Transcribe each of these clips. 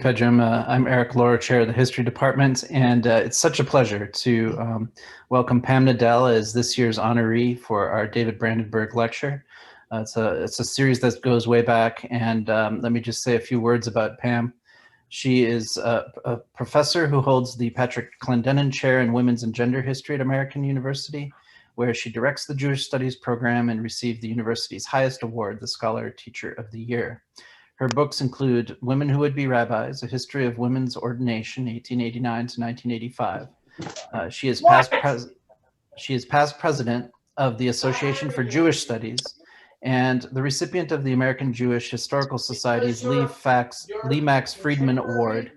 Pedram. I'm Eric Lohr, Chair of the History Department, and it's such a pleasure to welcome Pam Nadell as this year's honoree for our David Brandenburg Lecture. It's a series that goes way back, and let me just say a few words about Pam. She is a professor who holds the Patrick Clendenin Chair in Women's and Gender History at American University, where she directs the Jewish Studies program and received the university's highest award, the Scholar Teacher of the Year. Her books include Women Who Would Be Rabbis, A History of Women's Ordination, 1889 to 1985. She is past president of the Association for Jewish Studies and the recipient of the American Jewish Historical Society's Lee Max Friedman Award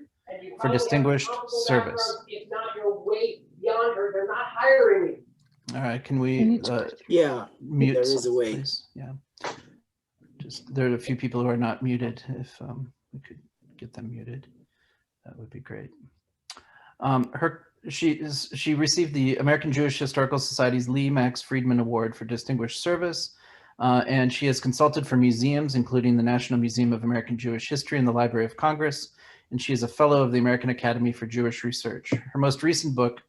for Distinguished Service. It's not your weight beyond her. They're not hiring me. All right, can we mute? There is a way. Please? Yeah. There are a few people who are not muted. If we could get them muted, that would be great. She received the American Jewish Historical Society's Lee Max Friedman Award for Distinguished Service, and she has consulted for museums, including the National Museum of American Jewish History and the Library of Congress, and she is a fellow of the American Academy for Jewish Research. Her most recent book,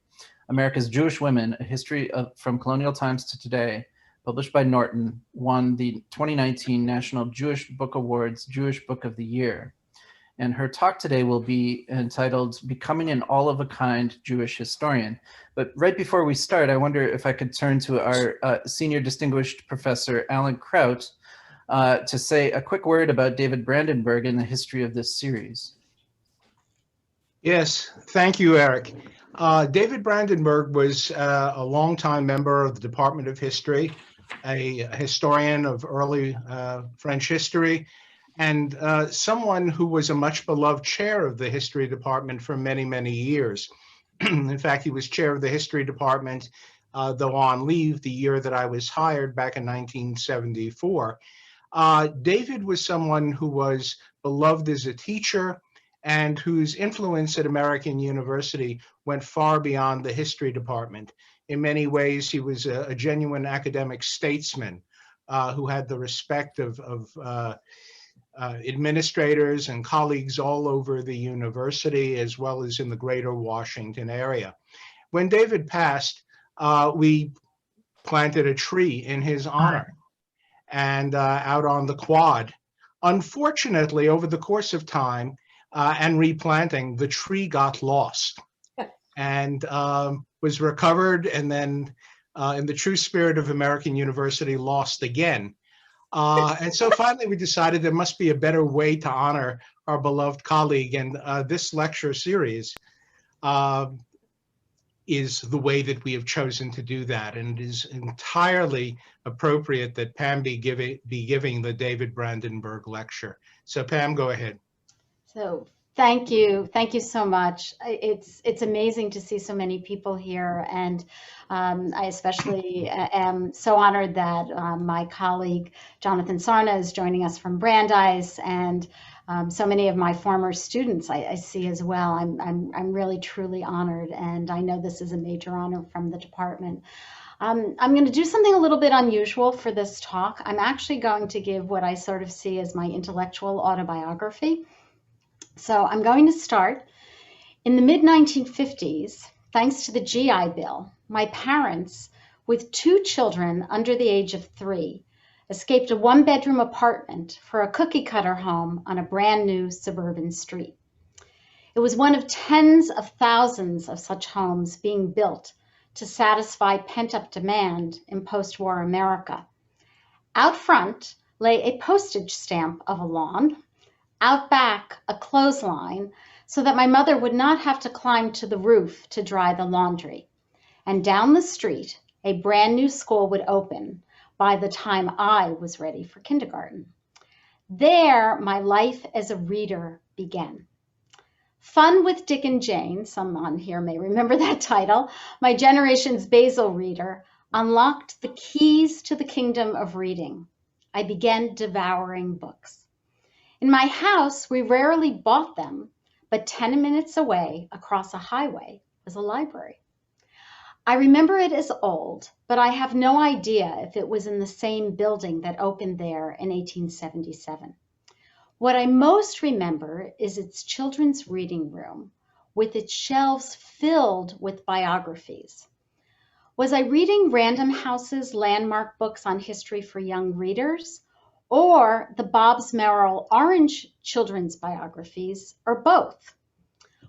America's Jewish Women, A History from Colonial Times to Today, published by Norton, won the 2019 National Jewish Book Awards Jewish Book of the Year. And her talk today will be entitled Becoming an All-of-a-Kind Jewish Historian. But right before we start, I wonder if I could turn to our Senior Distinguished Professor, Alan Kraut, to say a quick word about David Brandenburg and the history of this series. Yes, thank you, Eric. David Brandenburg was a longtime member of the Department of History, a historian of early French history, and someone who was a much beloved chair of the history department for many, many years. In fact, he was chair of the history department, though on leave the year that I was hired back in 1974. David was someone who was beloved as a teacher and whose influence at American University went far beyond the history department. In many ways, he was a genuine academic statesman who had the respect of administrators and colleagues all over the university, as well as in the greater Washington area. When David passed, we planted a tree in his honor and out on the quad. Unfortunately, over the course of time and replanting, the tree got lost and was recovered, and then in the true spirit of American University, lost again. And so finally we decided there must be a better way to honor our beloved colleague, and this lecture series is the way that we have chosen to do that, and it is entirely appropriate that Pam be giving the David Brandenburg Lecture. So Pam, go ahead. So thank you so much. It's amazing to see so many people here, and I especially am so honored that my colleague Jonathan Sarna is joining us from Brandeis, and so many of my former students I see as well. I'm really truly honored, and I know this is a major honor from the department. I'm going to do something a little bit unusual for this talk. I'm actually going to give what I sort of see as my intellectual autobiography. So I'm going to start. In the mid-1950s, thanks to the GI Bill, my parents, with 2 children under the age of 3, escaped a 1-bedroom apartment for a cookie-cutter home on a brand new suburban street. It was one of tens of thousands of such homes being built to satisfy pent-up demand in post-war America. Out front lay a postage stamp of a lawn, out back a clothesline, so that my mother would not have to climb to the roof to dry the laundry. And down the street, a brand new school would open by the time I was ready for kindergarten. There, my life as a reader began. Fun with Dick and Jane, some on here may remember that title, my generation's Basil reader, unlocked the keys to the kingdom of reading. I began devouring books. In my house, we rarely bought them, but 10 minutes away across a highway was a library. I remember it as old, but I have no idea if it was in the same building that opened there in 1877. What I most remember is its children's reading room, with its shelves filled with biographies. Was I reading Random House's landmark books on history for young readers, or the Bobbs Merrill Orange children's biographies, or both?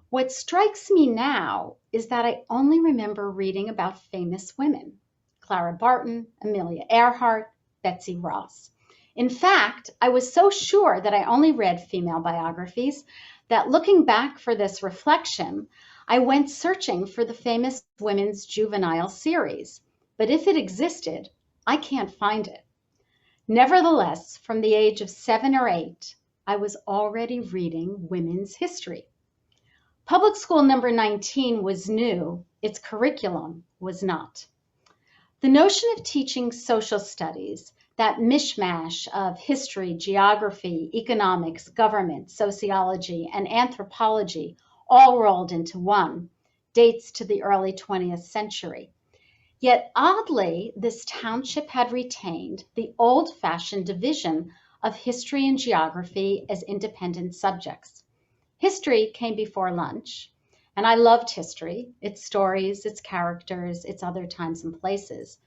What strikes me now is that I only remember reading about famous women: Clara Barton, Amelia Earhart, Betsy Ross. In fact, I was so sure that I only read female biographies that, looking back for this reflection, I went searching for the famous women's juvenile series. But if it existed, I can't find it. Nevertheless, from the age of 7 or 8, I was already reading women's history. Public school number 19 was new, its curriculum was not. The notion of teaching social studies, that mishmash of history, geography, economics, government, sociology, and anthropology, all rolled into one, dates to the early 20th century. Yet oddly, this township had retained the old-fashioned division of history and geography as independent subjects. History came before lunch, and I loved history, its stories, its characters, its other times and places.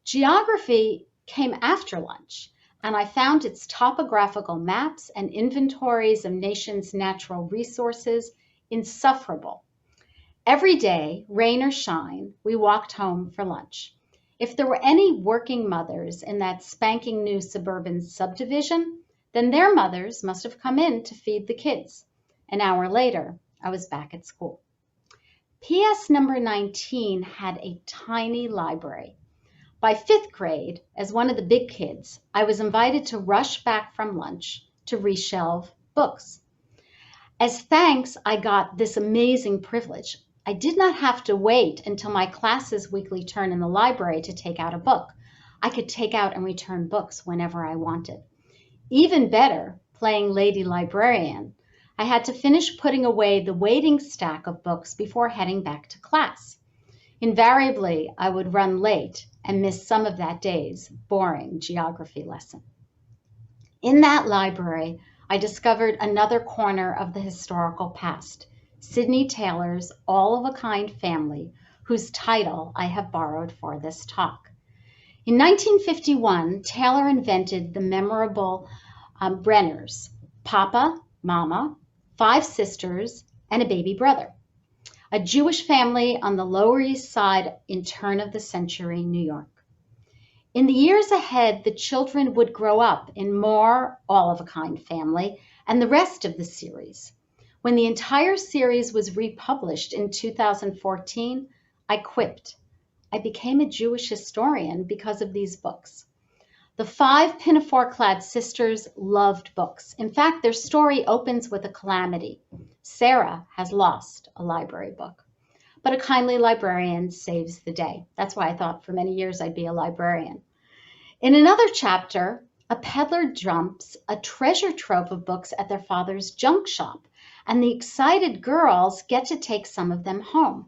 Geography came after lunch, and I found its topographical maps and inventories of nations' natural resources insufferable. Every day, rain or shine, we walked home for lunch. If there were any working mothers in that spanking new suburban subdivision, then their mothers must have come in to feed the kids. An hour later, I was back at school. PS number 19 had a tiny library. By 5th grade, as one of the big kids, I was invited to rush back from lunch to reshelve books. As thanks, I got this amazing privilege. I did not have to wait until my class's weekly turn in the library to take out a book. I could take out and return books whenever I wanted. Even better, playing Lady Librarian, I had to finish putting away the waiting stack of books before heading back to class. Invariably, I would run late and miss some of that day's boring geography lesson. In that library, I discovered another corner of the historical past, Sidney Taylor's all-of-a-kind family, whose title I have borrowed for this talk. In 1951, Taylor invented the memorable Brenners: Papa, Mama, 5 sisters, and a baby brother. A Jewish family on the Lower East Side in turn of the century New York. In the years ahead, the children would grow up in more all-of-a-kind family and the rest of the series. When the entire series was republished in 2014, I quipped, I became a Jewish historian because of these books. The 5 pinafore-clad sisters loved books. In fact, their story opens with a calamity. Sarah has lost a library book, but a kindly librarian saves the day. That's why I thought for many years I'd be a librarian. In another chapter, a peddler dumps a treasure trove of books at their father's junk shop, and the excited girls get to take some of them home.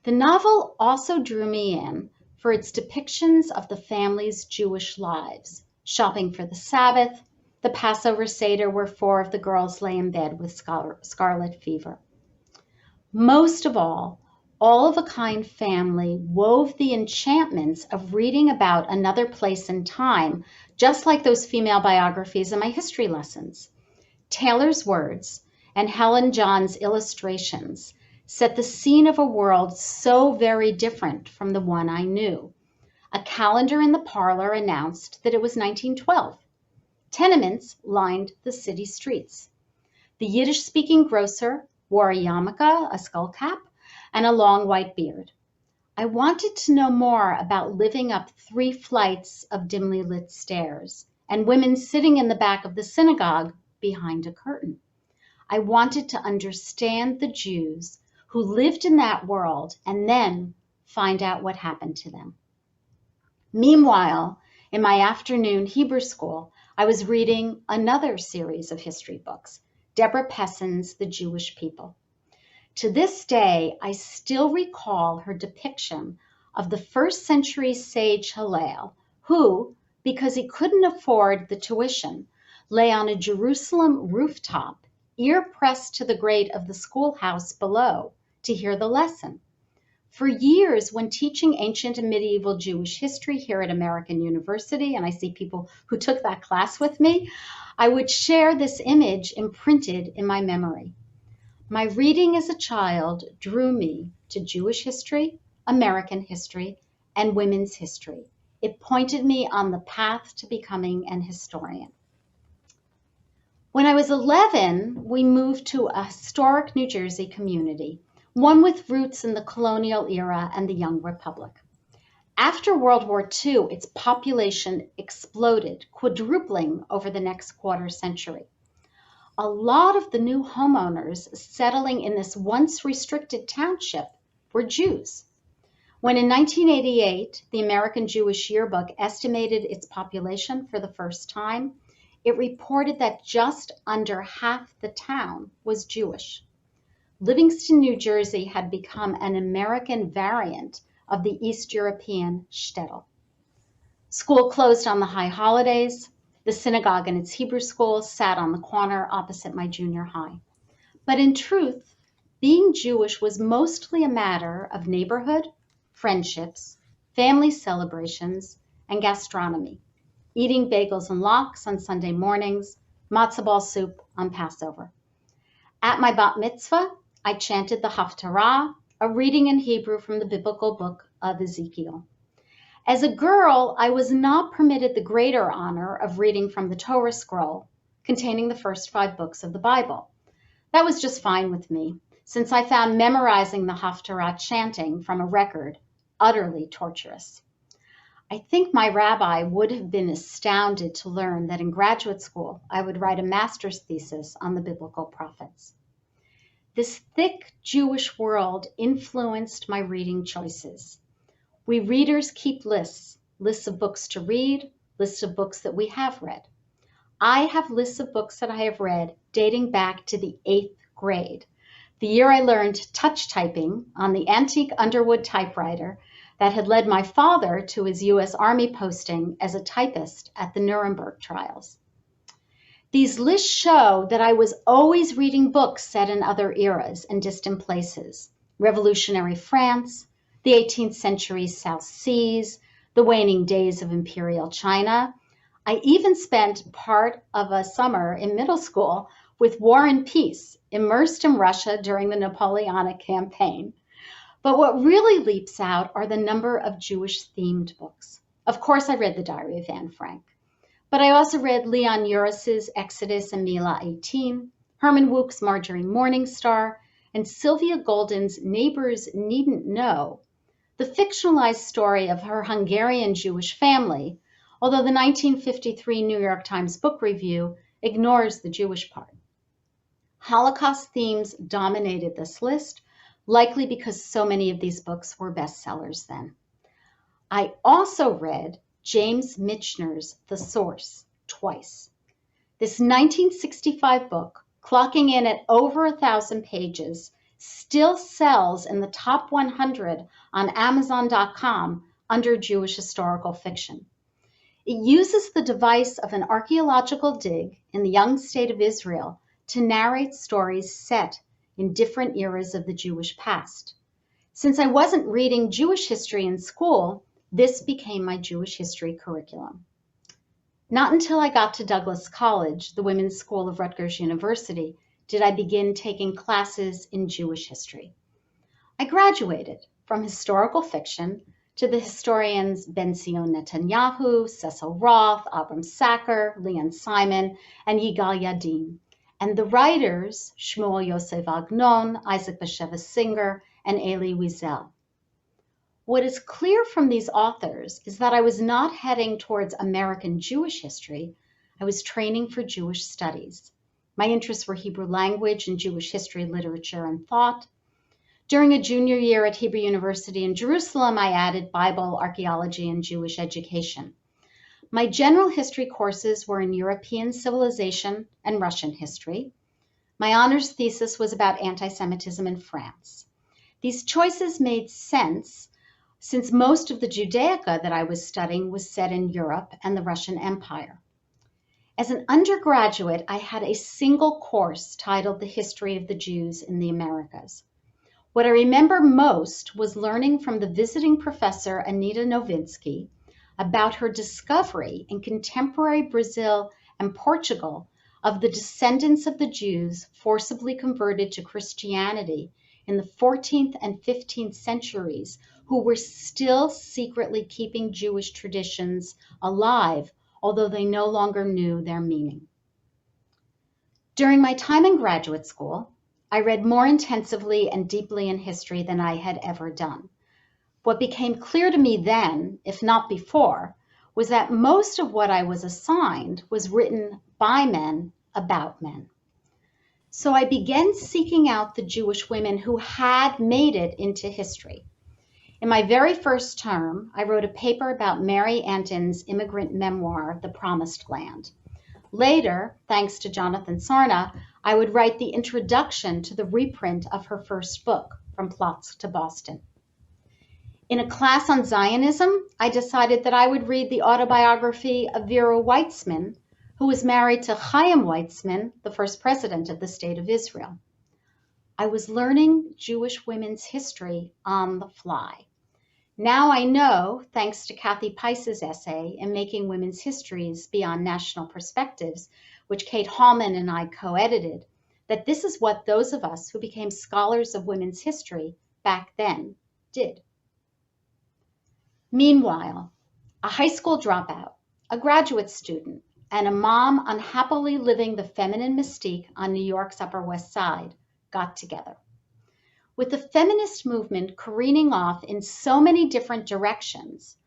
The novel also drew me in for its depictions of the family's Jewish lives, shopping for the Sabbath, the Passover Seder where 4 of the girls lay in bed with scarlet fever. Most of all-of-a-kind family wove the enchantments of reading about another place and time, just like those female biographies in my history lessons. Taylor's words and Helen John's illustrations set the scene of a world so very different from the one I knew. A calendar in the parlor announced that it was 1912. Tenements lined the city streets. The Yiddish-speaking grocer wore a yarmulke, a skull cap, and a long white beard. I wanted to know more about living up 3 flights of dimly lit stairs and women sitting in the back of the synagogue behind a curtain. I wanted to understand the Jews who lived in that world and then find out what happened to them. Meanwhile, in my afternoon Hebrew school, I was reading another series of history books, Deborah Pessin's The Jewish People. To this day, I still recall her depiction of the 1st century sage Hillel, who, because he couldn't afford the tuition, lay on a Jerusalem rooftop, ear pressed to the grate of the schoolhouse below to hear the lesson. For years, when teaching ancient and medieval Jewish history here at American University, and I see people who took that class with me, I would share this image imprinted in my memory. My reading as a child drew me to Jewish history, American history, and women's history. It pointed me on the path to becoming an historian. When I was 11, we moved to a historic New Jersey community, one with roots in the colonial era and the Young Republic. After World War II, its population exploded, quadrupling over the next quarter century. A lot of the new homeowners settling in this once restricted township were Jews. When in 1988, the American Jewish Yearbook estimated its population for the first time, it reported that just under half the town was Jewish. Livingston, New Jersey had become an American variant of the East European shtetl. School closed on the high holidays. The synagogue and its Hebrew school sat on the corner opposite my junior high. But in truth, being Jewish was mostly a matter of neighborhood, friendships, family celebrations, and gastronomy. Eating bagels and lox on Sunday mornings, matzo ball soup on Passover. At my bat mitzvah, I chanted the Haftarah, a reading in Hebrew from the biblical book of Ezekiel. As a girl, I was not permitted the greater honor of reading from the Torah scroll, containing the first 5 books of the Bible. That was just fine with me, since I found memorizing the Haftarah chanting from a record utterly torturous. I think my rabbi would have been astounded to learn that in graduate school, I would write a master's thesis on the biblical prophets. This thick Jewish world influenced my reading choices. We readers keep lists of books to read, lists of books that we have read. I have lists of books that I have read dating back to the 8th grade, the year I learned touch typing on the antique Underwood typewriter that had led my father to his U.S. Army posting as a typist at the Nuremberg trials. These lists show that I was always reading books set in other eras and distant places. Revolutionary France, the 18th century South Seas, the waning days of Imperial China. I even spent part of a summer in middle school with War and Peace, immersed in Russia during the Napoleonic campaign. But what really leaps out are the number of Jewish-themed books. Of course, I read the Diary of Anne Frank, but I also read Leon Uris's Exodus and Mila 18, Herman Wouk's Marjorie Morningstar, and Sylvia Golden's Neighbors Needn't Know, the fictionalized story of her Hungarian Jewish family, although the 1953 New York Times Book Review ignores the Jewish part. Holocaust themes dominated this list, likely because so many of these books were bestsellers then. I also read James Michener's The Source twice. This 1965 book, clocking in at over 1,000 pages, still sells in the top 100 on Amazon.com under Jewish historical fiction. It uses the device of an archaeological dig in the young state of Israel to narrate stories set in different eras of the Jewish past. Since I wasn't reading Jewish history in school, this became my Jewish history curriculum. Not until I got to Douglas College, the women's school of Rutgers University, did I begin taking classes in Jewish history. I graduated from historical fiction to the historians Ben-Zion Netanyahu, Cecil Roth, Abram Sacker, Leon Simon, and Yigal Yadin, and the writers Shmuel Yosef Agnon, Isaac Bashevis Singer, and Elie Wiesel. What is clear from these authors is that I was not heading towards American Jewish history. I was training for Jewish studies. My interests were Hebrew language and Jewish history, literature, and thought. During a junior year at Hebrew University in Jerusalem, I added Bible, archaeology, and Jewish education. My general history courses were in European civilization and Russian history. My honors thesis was about anti-Semitism in France. These choices made sense since most of the Judaica that I was studying was set in Europe and the Russian Empire. As an undergraduate, I had a single course titled The History of the Jews in the Americas. What I remember most was learning from the visiting professor Anita Novinsky about her discovery in contemporary Brazil and Portugal of the descendants of the Jews forcibly converted to Christianity in the 14th and 15th centuries, who were still secretly keeping Jewish traditions alive, although they no longer knew their meaning. During my time in graduate school, I read more intensively and deeply in history than I had ever done. What became clear to me then, if not before, was that most of what I was assigned was written by men about men. So I began seeking out the Jewish women who had made it into history. In my very first term, I wrote a paper about Mary Antin's immigrant memoir, The Promised Land. Later, thanks to Jonathan Sarna, I would write the introduction to the reprint of her first book, From Plots to Boston. In a class on Zionism, I decided that I would read the autobiography of Vera Weitzman, who was married to Chaim Weitzman, the first president of the State of Israel. I was learning Jewish women's history on the fly. Now I know, thanks to Kathy Pice's essay in Making Women's Histories Beyond National Perspectives, which Kate Hallman and I co-edited, that this is what those of us who became scholars of women's history back then did. Meanwhile, a high school dropout, a graduate student, and a mom unhappily living the feminine mystique on New York's Upper West Side got together. With the feminist movement careening off in so many different directions,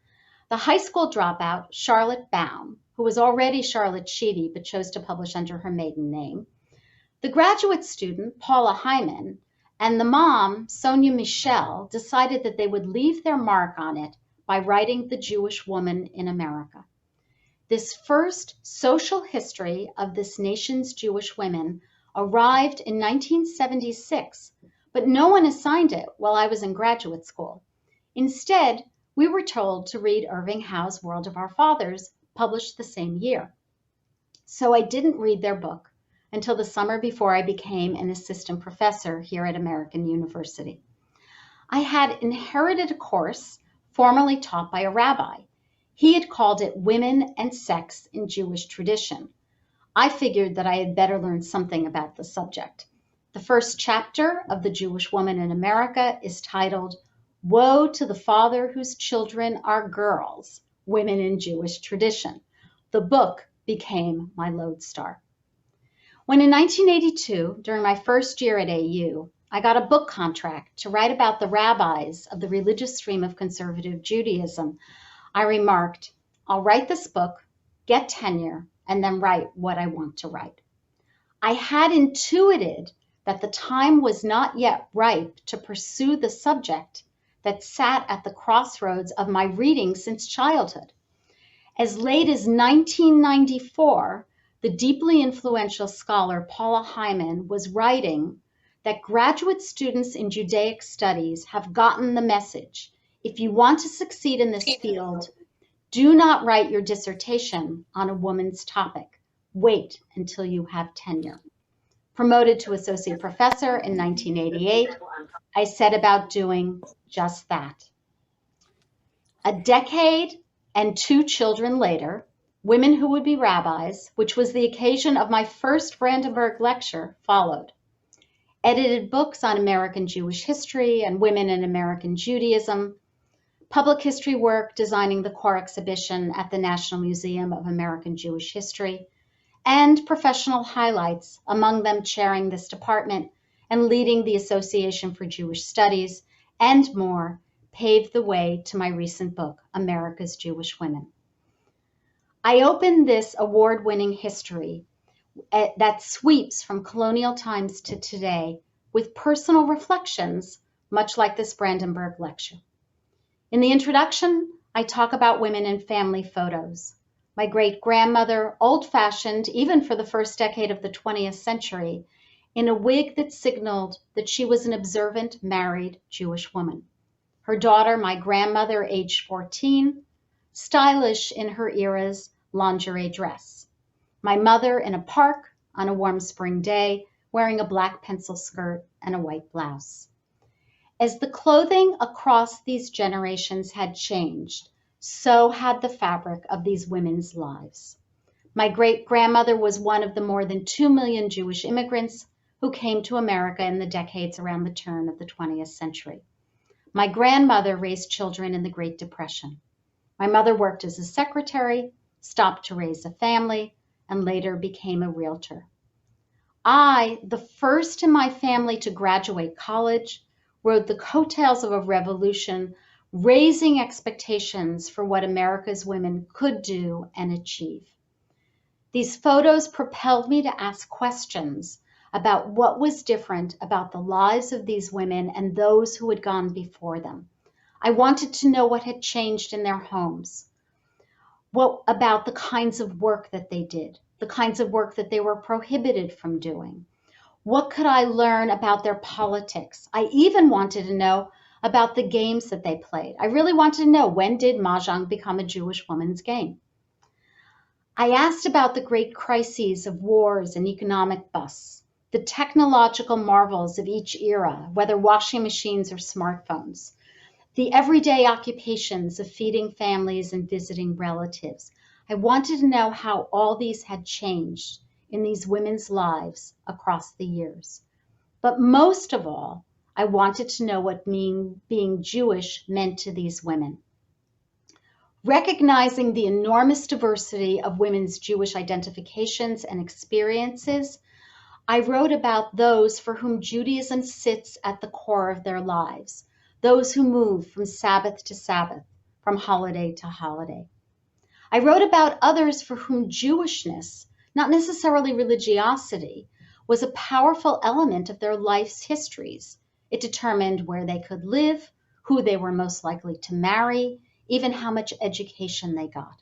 the high school dropout, Charlotte Baum, who was already Charlotte Sheedy but chose to publish under her maiden name, the graduate student, Paula Hyman, and the mom, Sonia Michel, decided that they would leave their mark on it by writing The Jewish Woman in America. This first social history of this nation's Jewish women arrived in 1976, but no one assigned it while I was in graduate school. Instead, we were told to read Irving Howe's World of Our Fathers, published the same year. So I didn't read their book until the summer before I became an assistant professor here at American University. I had inherited a course formerly taught by a rabbi. He had called it Women and Sex in Jewish Tradition. I figured that I had better learn something about the subject. The first chapter of The Jewish Woman in America is titled, Woe to the Father Whose Children Are Girls, Women in Jewish Tradition. The book became my lodestar. When in 1982, during my first year at AU, I got a book contract to write about the rabbis of the religious stream of conservative Judaism, I remarked, I'll write this book, get tenure, and then write what I want to write. I had intuited that the time was not yet ripe to pursue the subject that sat at the crossroads of my reading since childhood. As late as 1994, the deeply influential scholar Paula Hyman was writing that graduate students in Judaic studies have gotten the message. If you want to succeed in this field, do not write your dissertation on a woman's topic. Wait until you have tenure. Promoted to associate professor in 1988, I set about doing just that. A decade and 2 children later, Women Who Would Be Rabbis, which was the occasion of my first Brandenburg Lecture, followed. Edited books on American Jewish history and women in American Judaism, public history work designing the core exhibition at the National Museum of American Jewish History, and professional highlights, among them chairing this department and leading the Association for Jewish Studies, and more, paved the way to my recent book, America's Jewish Women. I opened this award-winning history that sweeps from colonial times to today with personal reflections, much like this Brandenburg Lecture. In the introduction, I talk about women in family photos. My great-grandmother, old-fashioned even for the first decade of the 20th century, in a wig that signaled that she was an observant, married Jewish woman. Her daughter, my grandmother, aged 14, stylish in her era's lingerie dress. My mother in a park on a warm spring day, wearing a black pencil skirt and a white blouse. As the clothing across these generations had changed, so had the fabric of these women's lives. My great-grandmother was one of the more than 2 million Jewish immigrants who came to America in the decades around the turn of the 20th century. My grandmother raised children in the Great Depression. My mother worked as a secretary, stopped to raise a family, and later became a realtor. I, the first in my family to graduate college, rode the coattails of a revolution, raising expectations for what America's women could do and achieve. These photos propelled me to ask questions about what was different about the lives of these women and those who had gone before them. I wanted to know what had changed in their homes, what about the kinds of work that they did, the kinds of work that they were prohibited from doing. What could I learn about their politics? I even wanted to know about the games that they played. I really wanted to know, when did Mahjong become a Jewish woman's game? I asked about the great crises of wars and economic busts, the technological marvels of each era, whether washing machines or smartphones, the everyday occupations of feeding families and visiting relatives. I wanted to know how all these had changed in these women's lives across the years. But most of all, I wanted to know what being Jewish meant to these women. Recognizing the enormous diversity of women's Jewish identifications and experiences, I wrote about those for whom Judaism sits at the core of their lives, those who move from Sabbath to Sabbath, from holiday to holiday. I wrote about others for whom Jewishness, not necessarily religiosity, was a powerful element of their life's histories. It determined where they could live, who they were most likely to marry, even how much education they got.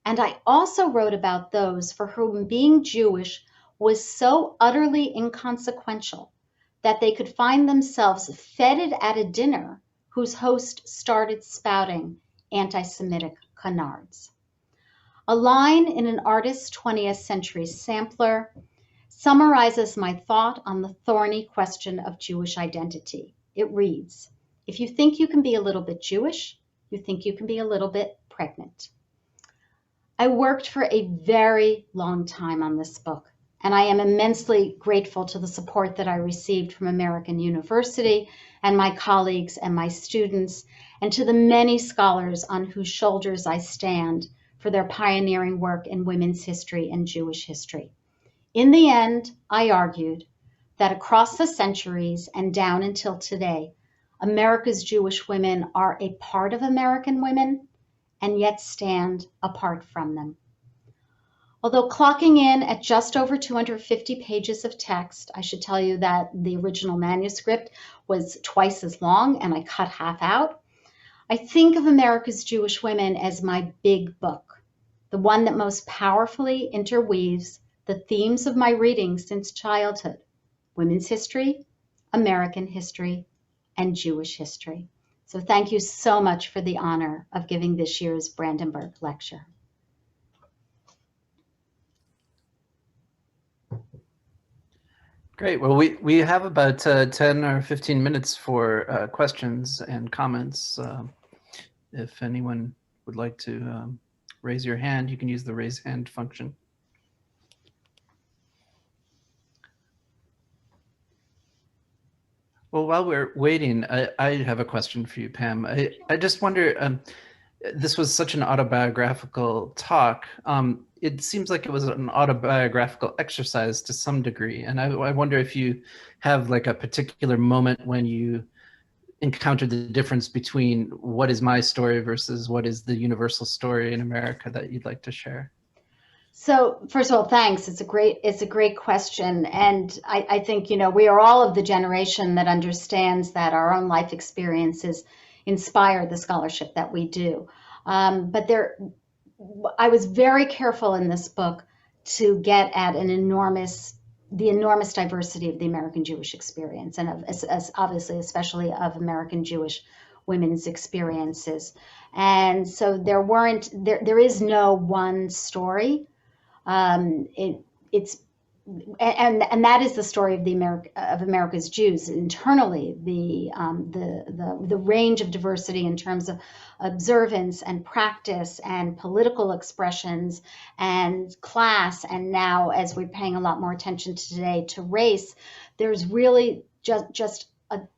And I also wrote about those for whom being Jewish was so utterly inconsequential that they could find themselves feted at a dinner whose host started spouting anti-Semitic canards. A line in an artist's 20th century sampler summarizes my thought on the thorny question of Jewish identity. It reads, "If you think you can be a little bit Jewish, you think you can be a little bit pregnant." I worked for a very long time on this book, and I am immensely grateful to the support that I received from American University and my colleagues and my students, and to the many scholars on whose shoulders I stand for their pioneering work in women's history and Jewish history. In the end, I argued that across the centuries and down until today, America's Jewish women are a part of American women and yet stand apart from them. Although clocking in at just over 250 pages of text, I should tell you that the original manuscript was twice as long and I cut half out. I think of America's Jewish women as my big book, the one that most powerfully interweaves the themes of my reading since childhood: women's history, American history, and Jewish history. So thank you so much for the honor of giving this year's Brandenburg Lecture. Great. Well, we have about 10 or 15 minutes for questions and comments. If anyone would like to raise your hand, you can use the raise hand function. Well, while we're waiting, I have a question for you, Pam. I just wonder, this was such an autobiographical talk. It seems like it was an autobiographical exercise to some degree. And I wonder if you have like a particular moment when you encountered the difference between what is my story versus what is the universal story in America that you'd like to share. So first of all, thanks. It's a great question. And I think, you know, we are all of the generation that understands that our own life experiences inspire the scholarship that we do. But I was very careful in this book to get at the enormous diversity of the American Jewish experience, and obviously, especially of American Jewish women's experiences. And so there is no one story. It's and that is the story of America's Jews internally. The range of diversity in terms of observance and practice and political expressions and class, and now as we're paying a lot more attention to today to race, there's really just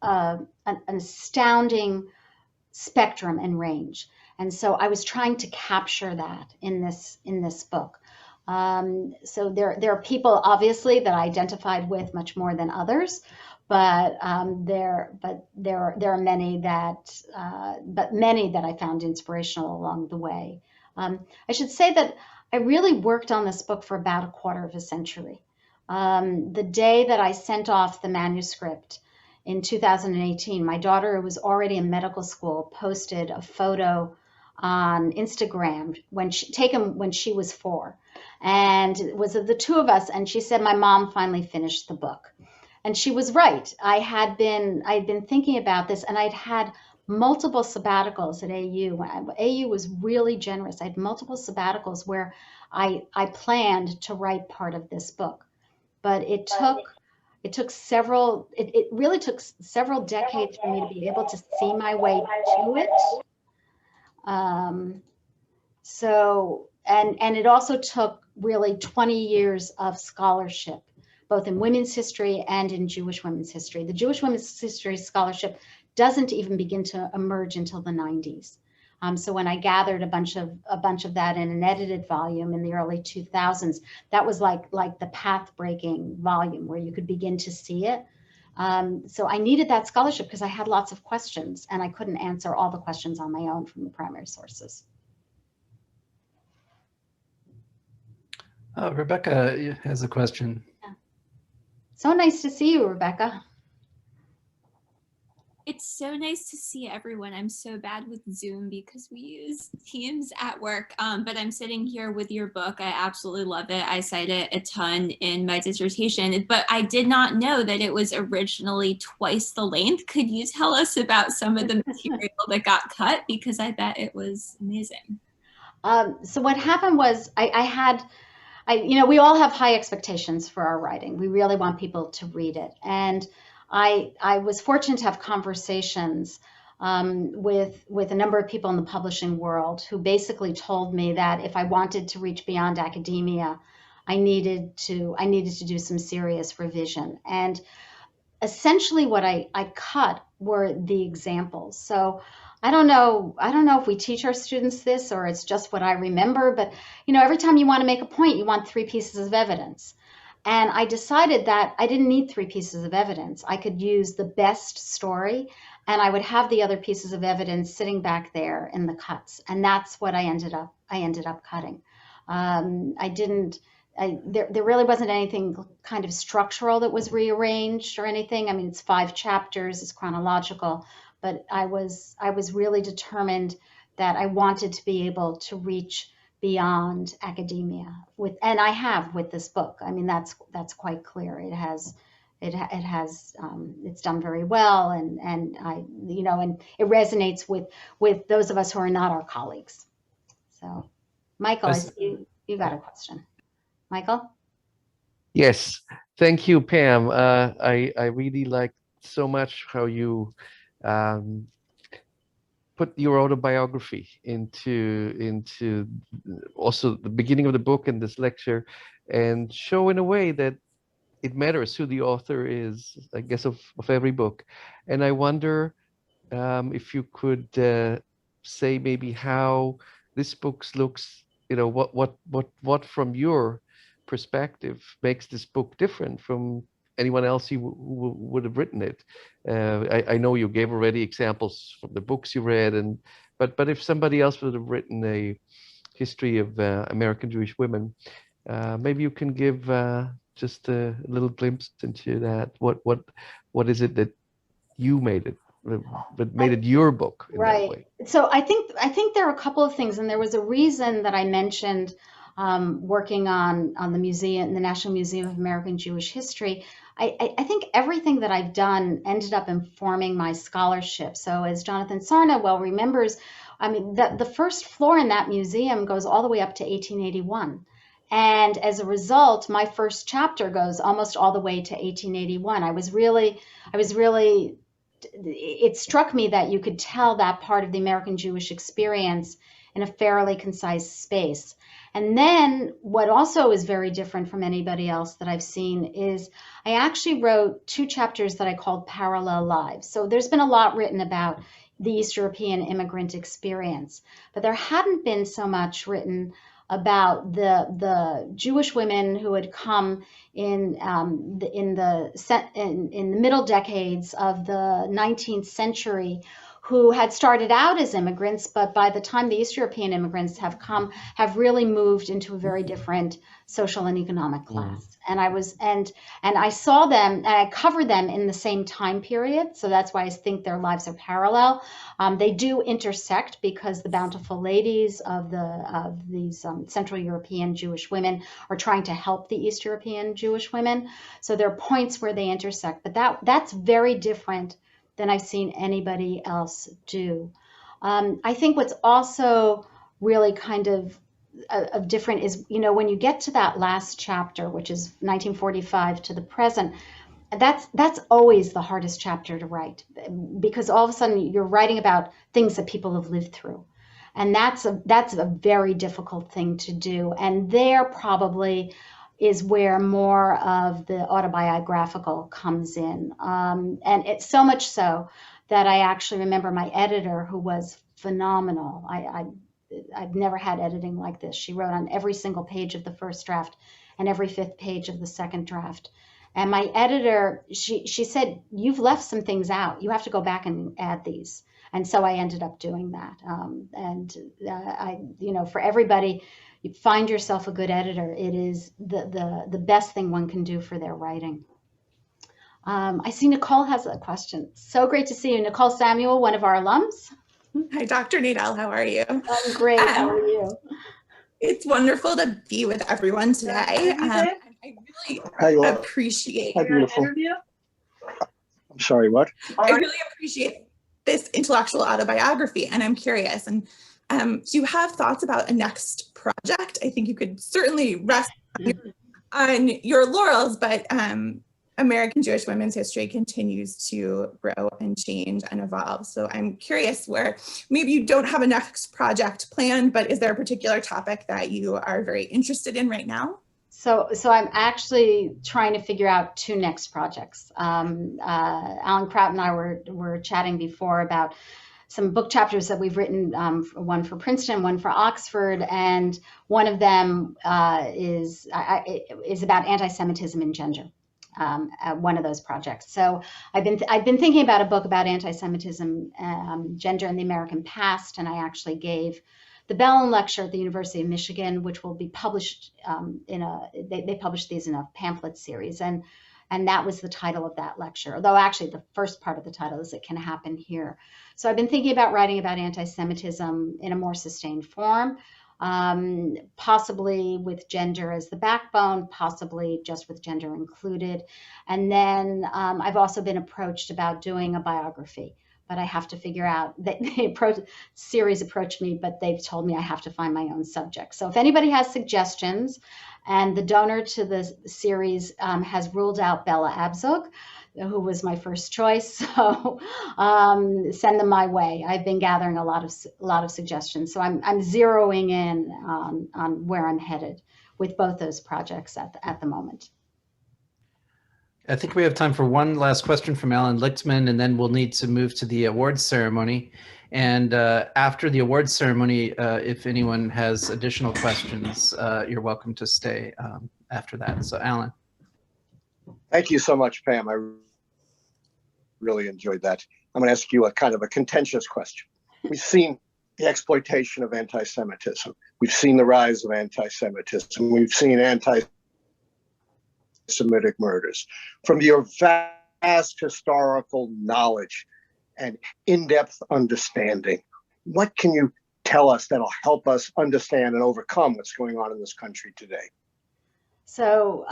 an astounding spectrum and range. And so I was trying to capture that in this book. So there are people obviously that I identified with much more than others, but there are many that I found inspirational along the way. I should say that I really worked on this book for about a quarter of a century. The day that I sent off the manuscript in 2018, my daughter, who was already in medical school, posted a photo on Instagram taken when she was 4, and it was of the two of us, and she said, "My mom finally finished the book." And she was right. I'd been thinking about this, and I'd had multiple sabbaticals at AU. AU was really generous. I had multiple sabbaticals where I planned to write part of this book, but it really took several decades for me to be able to see my way to it. And it also took really 20 years of scholarship, both in women's history and in Jewish women's history. The Jewish women's history scholarship doesn't even begin to emerge until the 90s. So when I gathered a bunch of that in an edited volume in the early 2000s, that was like the path-breaking volume where you could begin to see it. So I needed that scholarship because I had lots of questions, and I couldn't answer all the questions on my own from the primary sources. Rebecca has a question. Yeah. So nice to see you, Rebecca. It's so nice to see everyone. I'm so bad with Zoom because we use Teams at work, but I'm sitting here with your book. I absolutely love it. I cite it a ton in my dissertation, but I did not know that it was originally twice the length. Could you tell us about some of the material that got cut? Because I bet it was amazing. So what happened was we all have high expectations for our writing. We really want people to read it. And I was fortunate to have conversations with a number of people in the publishing world who basically told me that if I wanted to reach beyond academia, I needed to do some serious revision. And essentially what I cut were the examples. So I don't know if we teach our students this or it's just what I remember, but every time you want to make a point, you want 3 pieces of evidence. And I decided that I didn't need 3 pieces of evidence. I could use the best story, and I would have the other pieces of evidence sitting back there in the cuts. And that's what I ended up cutting. There really wasn't anything kind of structural that was rearranged or anything. I mean, it's 5 chapters, it's chronological, but I was really determined that I wanted to be able to reach beyond academia and I have with this book. I mean, that's quite clear. It's done very well, and and it resonates with those of us who are not our colleagues. So, Michael, I see you got a question. Michael? Yes, thank you, Pam. I really like so much how you put your autobiography into also the beginning of the book and this lecture, and show in a way that it matters who the author is, I guess, of every book. And I wonder if you could say maybe how this book looks, what from your perspective makes this book different from anyone else who would have written it. I know you gave already examples from the books you read, but if somebody else would have written a history of American Jewish women, maybe you can give just a little glimpse into that. What is it that you made it? But made it your book in that way. So I think there are a couple of things, and there was a reason that I mentioned working on the museum, the National Museum of American Jewish History. I think everything that I've done ended up informing my scholarship. So as Jonathan Sarna well remembers, I mean, the first floor in that museum goes all the way up to 1881. And as a result, my first chapter goes almost all the way to 1881. It struck me that you could tell that part of the American Jewish experience in a fairly concise space. And then what also is very different from anybody else that I've seen is I actually wrote 2 chapters that I called Parallel Lives. So there's been a lot written about the East European immigrant experience, but there hadn't been so much written about the Jewish women who had come in the middle decades of the 19th century, who had started out as immigrants, but by the time the East European immigrants have come, have really moved into a very different social and economic class. And I saw them, and I covered them in the same time period. So that's why I think their lives are parallel. They do intersect because the bountiful ladies of these Central European Jewish women are trying to help the East European Jewish women. So there are points where they intersect, but that's very different than I've seen anybody else do. I think what's also really kind of different is, when you get to that last chapter, which is 1945 to the present, that's always the hardest chapter to write, because all of a sudden you're writing about things that people have lived through. And that's a very difficult thing to do. And there probably is where more of the autobiographical comes in. And it's so much so that I actually remember my editor, who was phenomenal. I've never had editing like this. She wrote on every single page of the first draft and every 5th page of the second draft. And my editor, she said, "You've left some things out. You have to go back and add these." And so I ended up doing that. For everybody, you find yourself a good editor. It is the best thing one can do for their writing. I see Nicole has a question. So great to see you. Nicole Samuel, one of our alums. Hi, Dr. Nadell. How are you? I'm great. How are you? It's wonderful to be with everyone today. I really appreciate your interview. I'm sorry, what? I really appreciate this intellectual autobiography, and I'm curious. And do you have thoughts about a next project? I think you could certainly rest on your laurels, but American Jewish women's history continues to grow and change and evolve. So I'm curious where maybe you don't have a next project planned, but is there a particular topic that you are very interested in right now? So I'm actually trying to figure out 2 next projects. Alan Kraut and I were chatting before about some book chapters that we've written, one for Princeton, one for Oxford, and one of them is about anti-Semitism and gender. One of those projects. So I've been thinking about a book about anti-Semitism, gender in the American past, and I actually gave the Bellin Lecture at the University of Michigan, which will be published they published these in a pamphlet series, and that was the title of that lecture. Although actually the first part of the title is "It Can Happen Here." So I've been thinking about writing about anti-Semitism in a more sustained form. Possibly with gender as the backbone, possibly just with gender included. And then I've also been approached about doing a biography, but I have to figure out that series approached me, but they've told me I have to find my own subject. So if anybody has suggestions, and the donor to the series has ruled out Bella Abzug, who was my first choice, so send them my way. I've been gathering a lot of suggestions, so I'm zeroing in on where I'm headed with both those projects at the moment. I think we have time for one last question from Alan Lichtman, and then we'll need to move to the awards ceremony. And after the awards ceremony, if anyone has additional questions, you're welcome to stay after that. So Alan. Thank you so much, Pam. I really enjoyed that. I'm going to ask you a kind of a contentious question. We've seen the exploitation of anti-Semitism. We've seen the rise of anti-Semitism. We've seen anti-Semitic murders. From your vast historical knowledge and in-depth understanding, what can you tell us that'll help us understand and overcome what's going on in this country today? So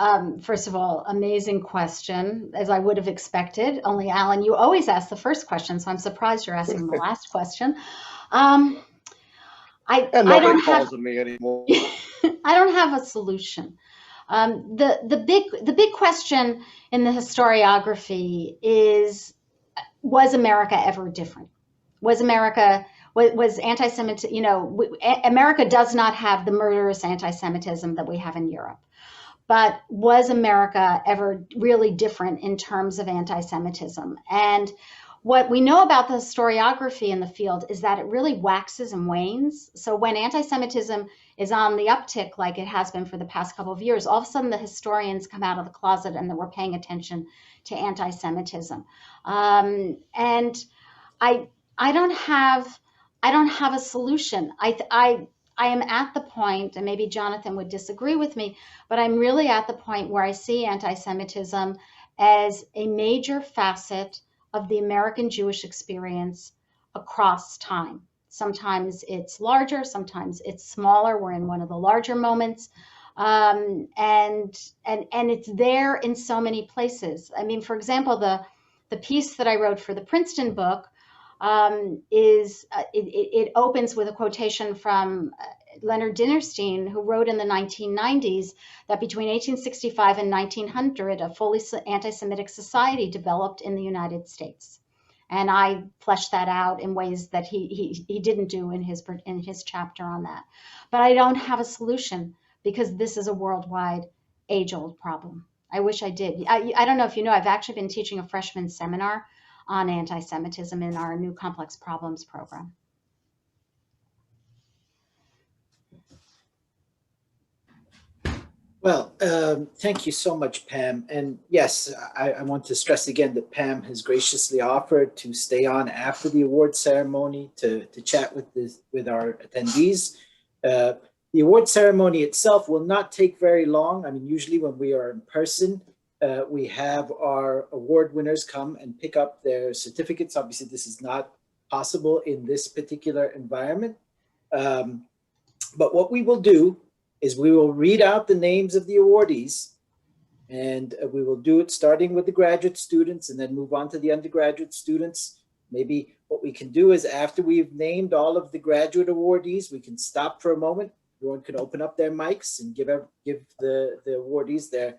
first of all, amazing question, as I would have expected. Only, Alan, you always ask the first question, so I'm surprised you're asking the last question. And nobody calls on me anymore. I don't have a solution. The big question in the historiography is, was America ever different? Was anti-Semitism, America does not have the murderous anti-Semitism that we have in Europe. But was America ever really different in terms of anti-Semitism? And what we know about the historiography in the field is that it really waxes and wanes. So when anti-Semitism is on the uptick, like it has been for the past couple of years, all of a sudden the historians come out of the closet and that we're paying attention to anti-Semitism. And I don't have a solution. I am at the point, and maybe Jonathan would disagree with me, but I'm really at the point where I see anti-Semitism as a major facet of the American Jewish experience across time. Sometimes it's larger, sometimes it's smaller. We're in one of the larger moments. And it's there in so many places. I mean, for example, the piece that I wrote for the Princeton book it opens with a quotation from Leonard Dinerstein, who wrote in the 1990s that between 1865 and 1900, a fully anti-Semitic society developed in the United States. And I fleshed that out in ways that he didn't do in his chapter on that. But I don't have a solution because this is a worldwide, age-old problem. I wish I did. I don't know if you know, I've actually been teaching a freshman seminar on anti-Semitism in our new Complex Problems program. Well, thank you so much, Pam. And yes, I want to stress again that Pam has graciously offered to stay on after the award ceremony to chat with our attendees. The award ceremony itself will not take very long. I mean, usually when we are in person, we have our award winners come and pick up their certificates. Obviously, this is not possible in this particular environment. But what we will do is we will read out the names of the awardees, and we will do it starting with the graduate students and then move on to the undergraduate students. Maybe what we can do is after we've named all of the graduate awardees, we can stop for a moment. Everyone can open up their mics and give the awardees their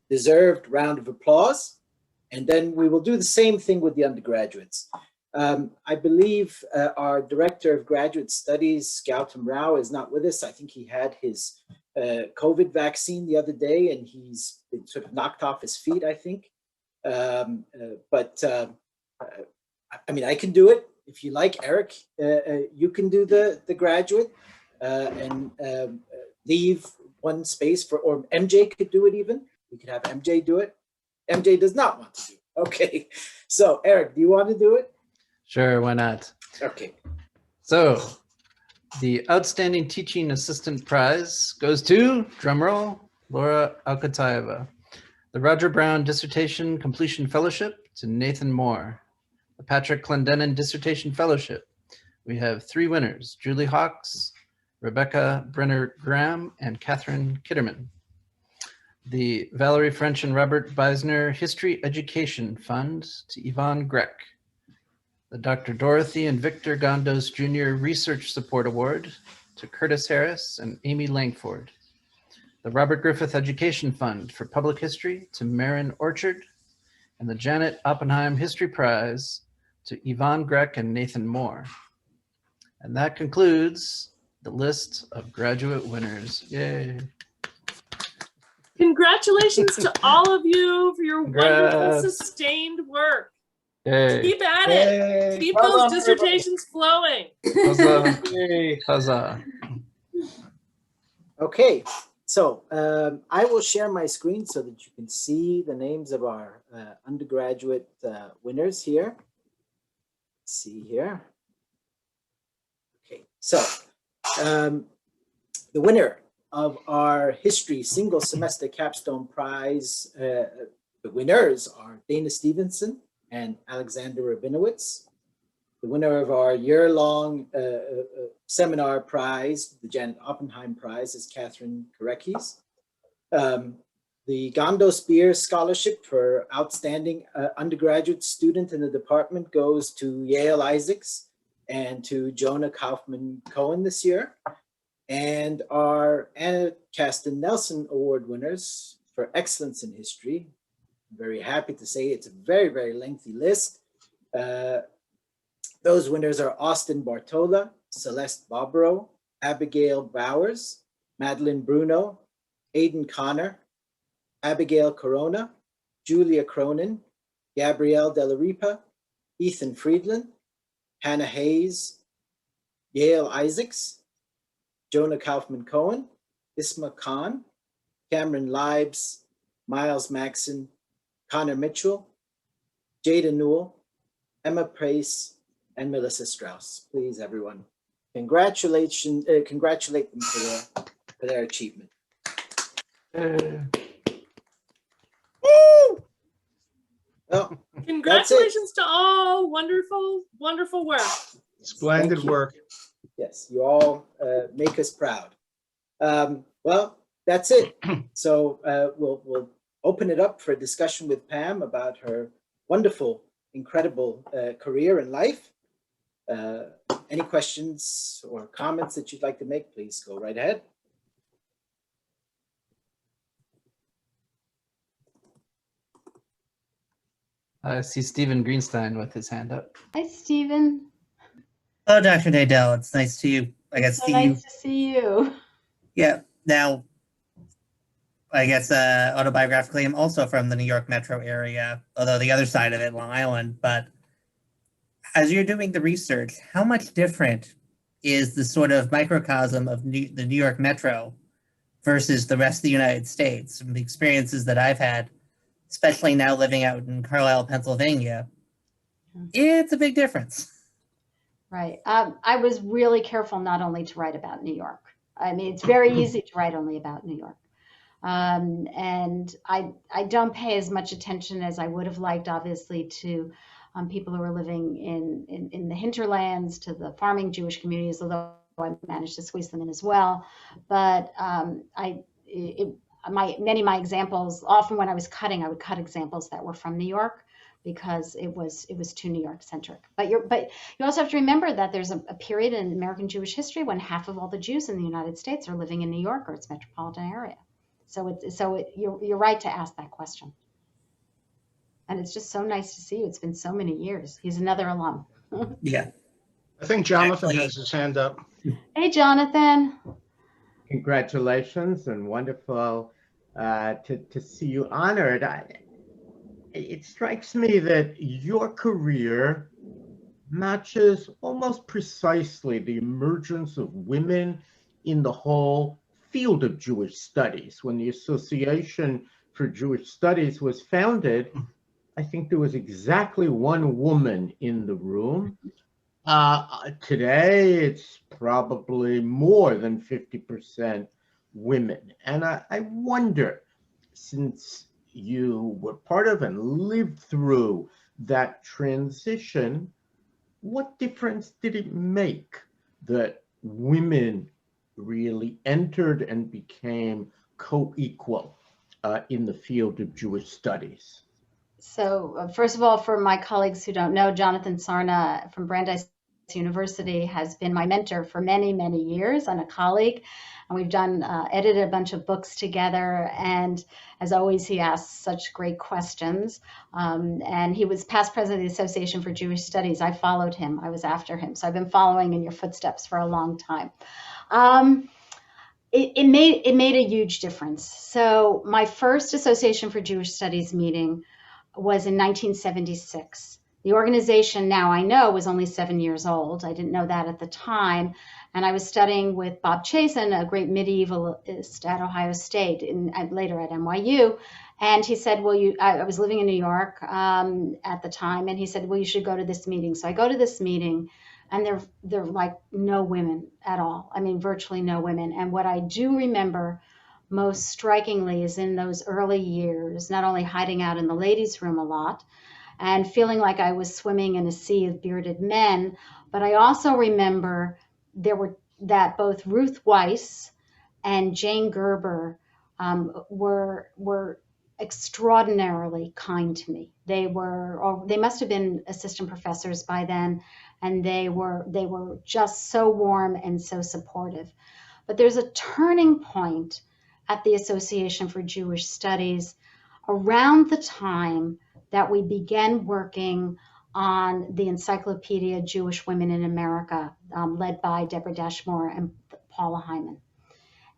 deserved round of applause. And then we will do the same thing with the undergraduates. I believe our Director of Graduate Studies, Gautam Rao, is not with us. I think he had his COVID vaccine the other day and he's been sort of knocked off his feet, I think. I mean, I can do it. If you like, Eric, you can do the graduate and leave one space for, or MJ could do it even. We could have MJ do it. MJ does not want to do it. Okay. So Eric, do you want to do it? Sure, why not? Okay. So the Outstanding Teaching Assistant Prize goes to, drumroll, Laura Alkataeva. The Roger Brown Dissertation Completion Fellowship to Nathan Moore. The Patrick Clendenin Dissertation Fellowship. We have 3 winners, Julie Hawks, Rebecca Brenner-Graham, and Catherine Kitterman. The Valerie French and Robert Beisner History Education Fund to Yvonne Grech. The Dr. Dorothy and Victor Gondos Jr. Research Support Award to Curtis Harris and Amy Langford. The Robert Griffith Education Fund for Public History to Marin Orchard, and the Janet Oppenheim History Prize to Yvonne Grech and Nathan Moore. And that concludes the list of graduate winners. Yay. Congratulations to all of you for your Congrats. wonderful sustained work. Yay. Keep at it. Keep those dissertations flowing. Huzzah. Huzzah. Okay, so I will share my screen so that you can see the names of our undergraduate winners here. Let's see here. Okay, so the winner of our History Single Semester Capstone Prize, the winners are Dana Stevenson and Alexander Rabinowitz. The winner of our year-long seminar prize, the Janet Oppenheim Prize, is Catherine Karekis. The Gondos Beer Scholarship for Outstanding Undergraduate Student in the department goes to Yale Isaacs and to Jonah Kaufman Cohen this year. And our Anna Kasten Nelson Award winners for excellence in history. I'm very happy to say it's a very, very lengthy list. Those winners are Austin Bartola, Celeste Bobrow, Abigail Bowers, Madeline Bruno, Aidan Connor, Abigail Corona, Julia Cronin, Gabrielle Delaripa, Ethan Friedland, Hannah Hayes, Yale Isaacs, Jonah Kaufman-Cohen, Isma Khan, Cameron Libes, Miles Maxon, Connor Mitchell, Jada Newell, Emma Price, and Melissa Strauss. Please, everyone, congratulate them for their achievement. Well, Congratulations to all. Wonderful, wonderful work. Splendid work. Yes, you all make us proud. Well, that's it. So we'll open it up for a discussion with Pam about her wonderful, incredible career and life. Any questions or comments that you'd like to make, please go right ahead. I see Stephen Greenstein with his hand up. Hi, Stephen. Hello, Dr. Nadell. It's nice to you. I guess So nice to see you. Yeah. Now, I guess autobiographically, I'm also from the New York metro area, although the other side of it, Long Island. But as you're doing the research, how much different is the sort of microcosm of the New York metro versus the rest of the United States? From the experiences that I've had, especially now living out in Carlisle, Pennsylvania, it's a big difference. Right. I was really careful not only to write about New York. I mean, it's very easy to write only about New York. And I don't pay as much attention as I would have liked, obviously, to people who are living in the hinterlands, to the farming Jewish communities, although I managed to squeeze them in as well. But many of my examples, often when I was cutting, I would cut examples that were from New York, because it was too New York centric. But you also have to remember that there's a period in American Jewish history when half of all the Jews in the United States are living in New York or its metropolitan area. So you're right to ask that question. And it's just so nice to see you. It's been so many years. He's another alum. Yeah. I think Jonathan has his hand up. Hey, Jonathan. Congratulations, and wonderful to see you honored. It strikes me that your career matches almost precisely the emergence of women in the whole field of Jewish studies. When the Association for Jewish Studies was founded, I think there was exactly one woman in the room. Today, it's probably more than 50% women. And I wonder, since you were part of and lived through that transition, what difference did it make that women really entered and became co-equal in the field of Jewish studies? So first of all, for my colleagues who don't know, Jonathan Sarna from Brandeis University has been my mentor for many, many years, and a colleague. And we've edited a bunch of books together. And as always, he asks such great questions. And he was past president of the Association for Jewish Studies. I followed him. I was after him. So I've been following in your footsteps for a long time. It made a huge difference. So my first Association for Jewish Studies meeting was in 1976. The organization, now I know, was only 7 years old. I didn't know that at the time. And I was studying with Bob Chasen, a great medievalist at Ohio State, and later at NYU. And he said, well, I was living in New York at the time. And he said, well, you should go to this meeting. So I go to this meeting, and there are like no women at all. I mean, virtually no women. And what I do remember most strikingly is in those early years, not only hiding out in the ladies' room a lot and feeling like I was swimming in a sea of bearded men, but I also remember that both Ruth Weiss and Jane Gerber were extraordinarily kind to me. They must have been assistant professors by then, and they were just so warm and so supportive. but there's a turning point at the Association for Jewish Studies around the time that we began working on the Encyclopedia Jewish Women in America, led by Deborah Dashmore and Paula Hyman.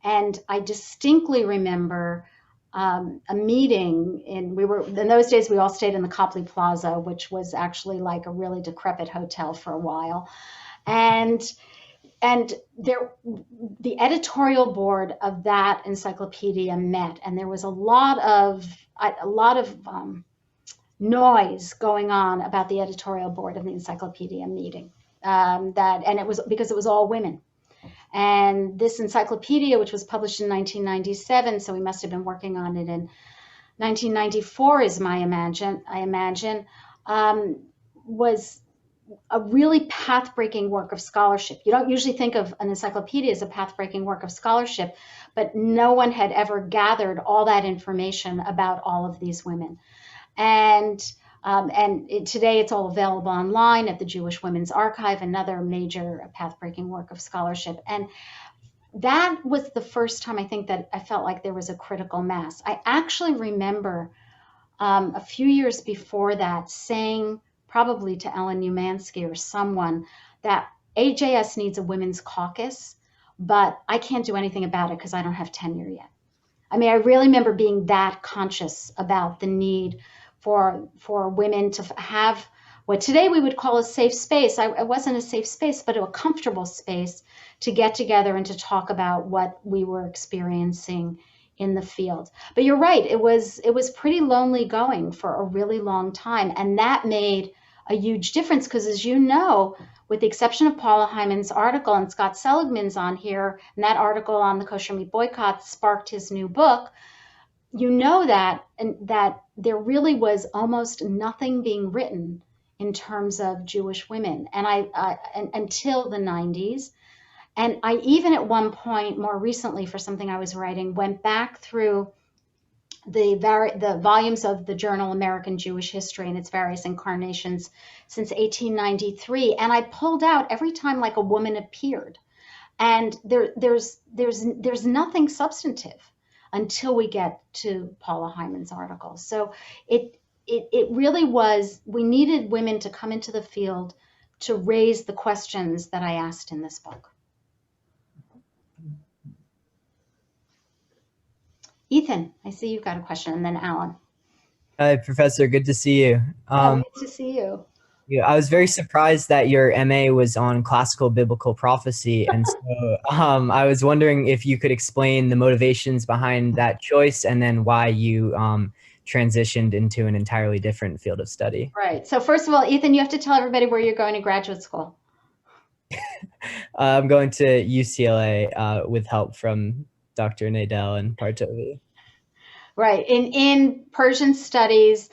And I distinctly remember a meeting, and we were, in those days, we all stayed in the Copley Plaza, which was actually like a really decrepit hotel for a while. And there, the editorial board of that encyclopedia met, and there was a lot of noise going on about the editorial board of the encyclopedia meeting. And it was because it was all women. And this encyclopedia, which was published in 1997, so we must have been working on it in 1994, I imagine, was a really path-breaking work of scholarship. You don't usually think of an encyclopedia as a path-breaking work of scholarship, but no one had ever gathered all that information about all of these women. And today it's all available online at the Jewish Women's Archive, another major path-breaking work of scholarship. And that was the first time I think that I felt like there was a critical mass. I actually remember a few years before that saying, probably to Ellen Umansky or someone, that AJS needs a women's caucus, but I can't do anything about it because I don't have tenure yet. I mean, I really remember being that conscious about the need for women to have what today we would call a safe space. It wasn't a safe space, but a comfortable space to get together and to talk about what we were experiencing in the field. But you're right, it was pretty lonely going for a really long time, and that made a huge difference because, as you know, with the exception of Paula Hyman's article, and Scott Seligman's on here, and that article on the kosher meat boycott sparked his new book, you know that there really was almost nothing being written in terms of Jewish women, and until the 90s. And I even at one point, more recently, for something I was writing, went back through the volumes of the journal American Jewish History in its various incarnations since 1893, and I pulled out every time like a woman appeared, and there's nothing substantive until we get to Paula Hyman's article. So it really was, we needed women to come into the field to raise the questions that I asked in this book. Ethan, I see you've got a question, and then Alan. Hi, Professor. Good to see you. Good to see you. Yeah, I was very surprised that your MA was on classical biblical prophecy, and so I was wondering if you could explain the motivations behind that choice, and then why you transitioned into an entirely different field of study. Right. So first of all, Ethan, you have to tell everybody where you're going to graduate school. I'm going to UCLA with help from Dr. Nadell and Partovi. Right, in Persian studies,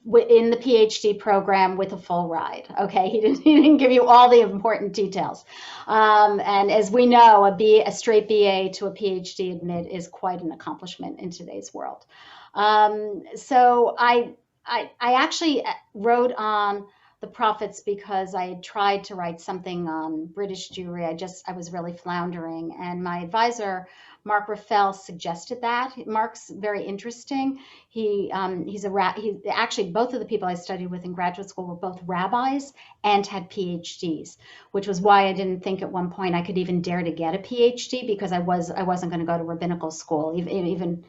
in the PhD program with a full ride. Okay, he didn't give you all the important details. And as we know, a straight BA to a PhD admit is quite an accomplishment in today's world. So I actually wrote on the prophets because I had tried to write something on British Jewry. I was really floundering, and my advisor, Mark Raffel, suggested that. Mark's very interesting. Actually, both of the people I studied with in graduate school were both rabbis and had PhDs, which was why I didn't think at one point I could even dare to get a PhD, because I wasn't going to go to rabbinical school. Even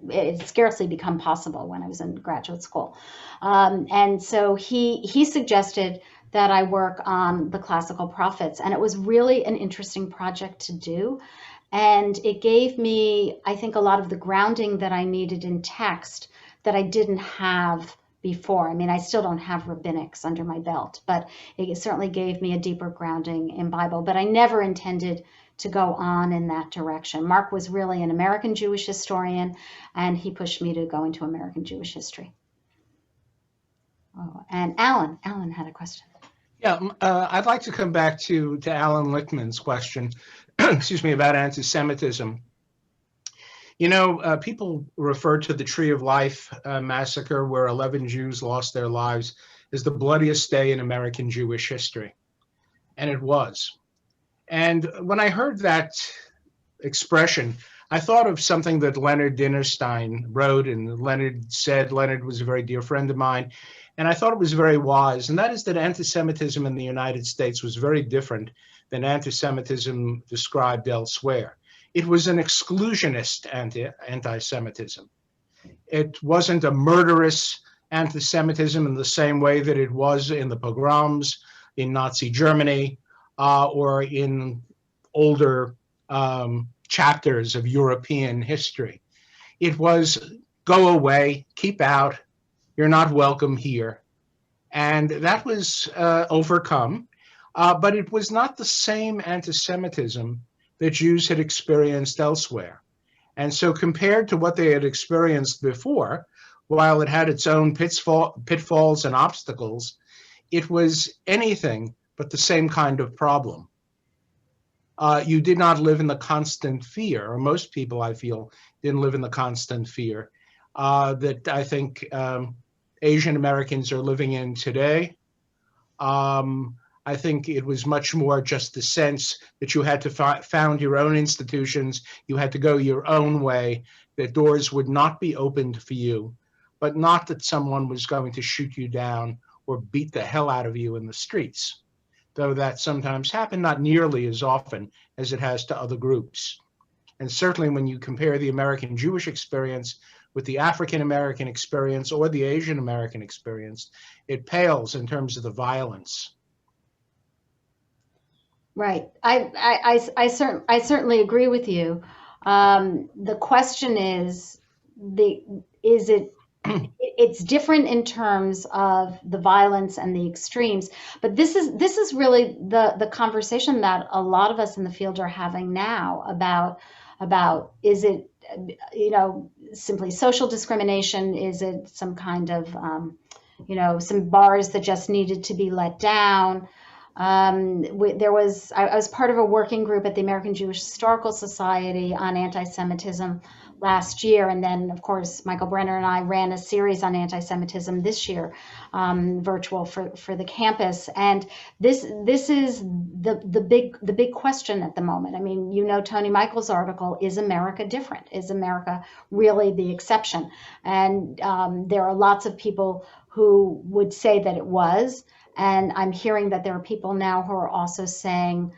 it scarcely become possible when I was in graduate school. And so he suggested that I work on the classical prophets, and it was really an interesting project to do. And it gave me, I think, a lot of the grounding that I needed in text that I didn't have before. I mean, I still don't have rabbinics under my belt, but it certainly gave me a deeper grounding in Bible. But I never intended to go on in that direction. Mark was really an American Jewish historian, and he pushed me to go into American Jewish history. Oh, and Alan had a question. Yeah, I'd like to come back to Alan Lichtman's question, excuse me, about anti-Semitism. You know, people refer to the Tree of Life massacre, where 11 Jews lost their lives, as the bloodiest day in American Jewish history. And it was. And when I heard that expression, I thought of something that Leonard Dinnerstein wrote, and Leonard was a very dear friend of mine, and I thought it was very wise, and that is that anti-Semitism in the United States was very different than anti-Semitism described elsewhere. It was an exclusionist anti-Semitism. It wasn't a murderous anti-Semitism in the same way that it was in the pogroms in Nazi Germany or in older chapters of European history. It was go away, keep out, you're not welcome here. And that was overcome, but it was not the same anti-Semitism that Jews had experienced elsewhere. And so compared to what they had experienced before, while it had its own pitfalls and obstacles, it was anything but the same kind of problem. You did not live in the constant fear, or most people, I feel, didn't live in the constant fear that I think Asian Americans are living in today. I think it was much more just the sense that you had to found your own institutions, you had to go your own way, that doors would not be opened for you, but not that someone was going to shoot you down or beat the hell out of you in the streets, though that sometimes happened, not nearly as often as it has to other groups. And certainly when you compare the American Jewish experience with the African American experience or the Asian American experience, it pales in terms of the violence. Right. I certainly agree with you. The question is it's different in terms of the violence and the extremes, but this is really the conversation that a lot of us in the field are having now about is it simply social discrimination? Is it some kind of some bars that just needed to be let down? I was part of a working group at the American Jewish Historical Society on anti-Semitism last year, and then of course Michael Brenner and I ran a series on anti-Semitism this year, virtual for the campus. And this is the big question at the moment. I mean, Tony Michael's article, "Is America different? Is America really the exception?" And there are lots of people who would say that it was. And I'm hearing that there are people now who are also saying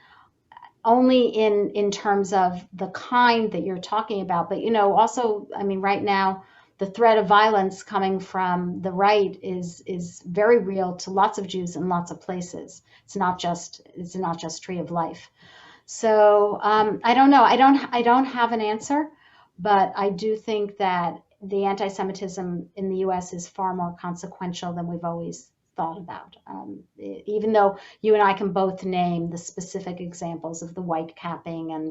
only in terms of the kind that you're talking about, but also, I mean, right now, the threat of violence coming from the right is very real to lots of Jews in lots of places. It's not just Tree of Life. So I don't know. I don't have an answer, but I do think that the anti-Semitism in the U.S. is far more consequential than we've always thought about, even though you and I can both name the specific examples of the white capping and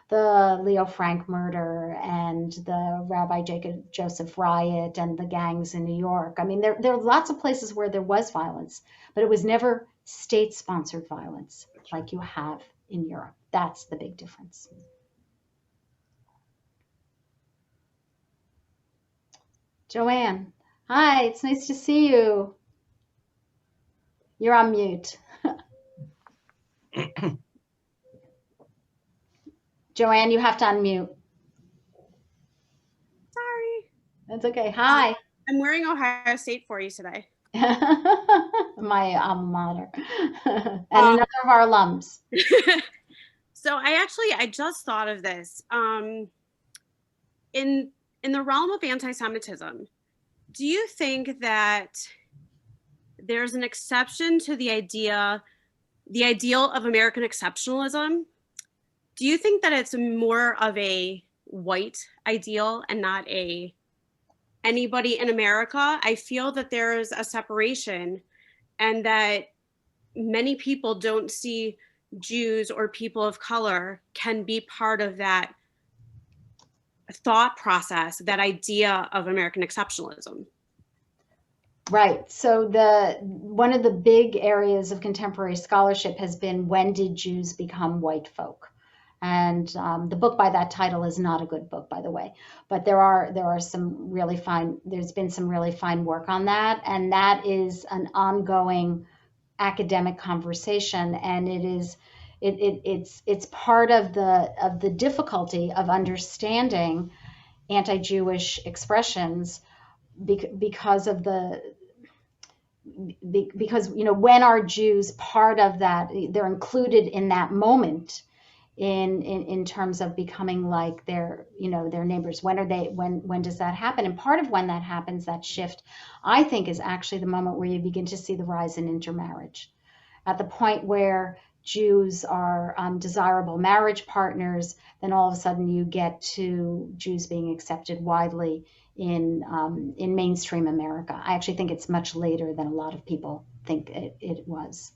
the Leo Frank murder and the Rabbi Jacob Joseph riot and the gangs in New York. I mean, there are lots of places where there was violence, but it was never state-sponsored violence like you have in Europe. That's the big difference. Joanne, hi, it's nice to see you. You're on mute. Joanne, you have to unmute. Sorry. That's okay. Hi. I'm wearing Ohio State for you today. My alma mater. And another of our alums. So I just thought of this. In the realm of anti-Semitism, do you think that there's an exception to the ideal of American exceptionalism? Do you think that it's more of a white ideal and not anybody in America? I feel that there is a separation and that many people don't see Jews or people of color can be part of that thought process, that idea of American exceptionalism. Right. So one of the big areas of contemporary scholarship has been, when did Jews become white folk? And the book by that title is not a good book, by the way. But there's been some really fine work on that, and that is an ongoing academic conversation, and it it's part of the difficulty of understanding anti-Jewish expressions because of because when are Jews part of that? They're included in that moment in terms of becoming like their neighbors. When does that happen? And part of when that happens, that shift, I think, is actually the moment where you begin to see the rise in intermarriage, at the point where Jews are desirable marriage partners. Then all of a sudden you get to Jews being accepted widely in mainstream America. I actually think it's much later than a lot of people think it was.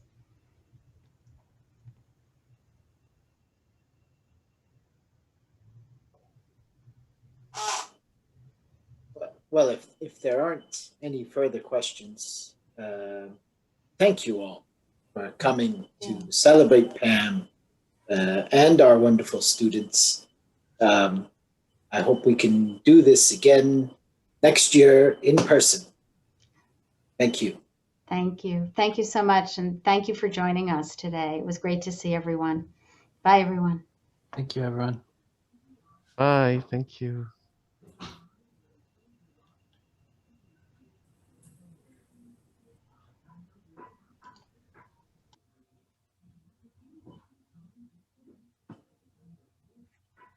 Well, if there aren't any further questions, thank you all for coming to celebrate Pam and our wonderful students. I hope we can do this again next year in person. Thank you. Thank you. Thank you so much. And thank you for joining us today. It was great to see everyone. Bye, everyone. Thank you, everyone. Bye. Thank you.